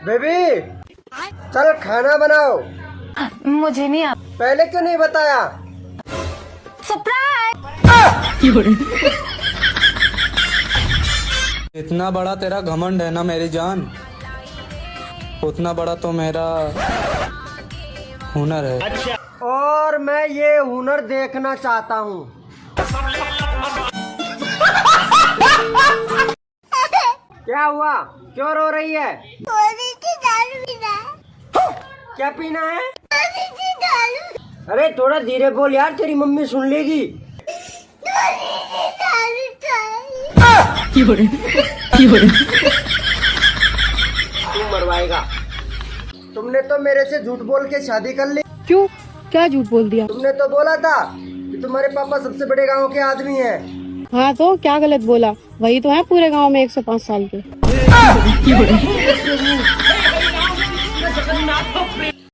Baby चल खाना बनाओ। मुझे नहीं आता। पहले क्यों नहीं बताया? सरप्राइज। इतना बड़ा तेरा घमंड है ना मेरी जान, उतना बड़ा तो मेरा हुनर है। और मैं ये हुनर देखना चाहता हूँ। क्या हुआ, क्यों रो रही है? क्या पीना है? अरे थोड़ा धीरे बोल यार, तेरी मम्मी सुन लेगी। तू मरवाएगा। तुमने तो मेरे से झूठ बोल के शादी कर ली। क्यों, क्या झूठ बोल दिया? तुमने तो बोला था कि तुम्हारे पापा सबसे बड़े गांव के आदमी हैं। हाँ तो क्या गलत बोला? वही तो है पूरे गांव में 105 साल के।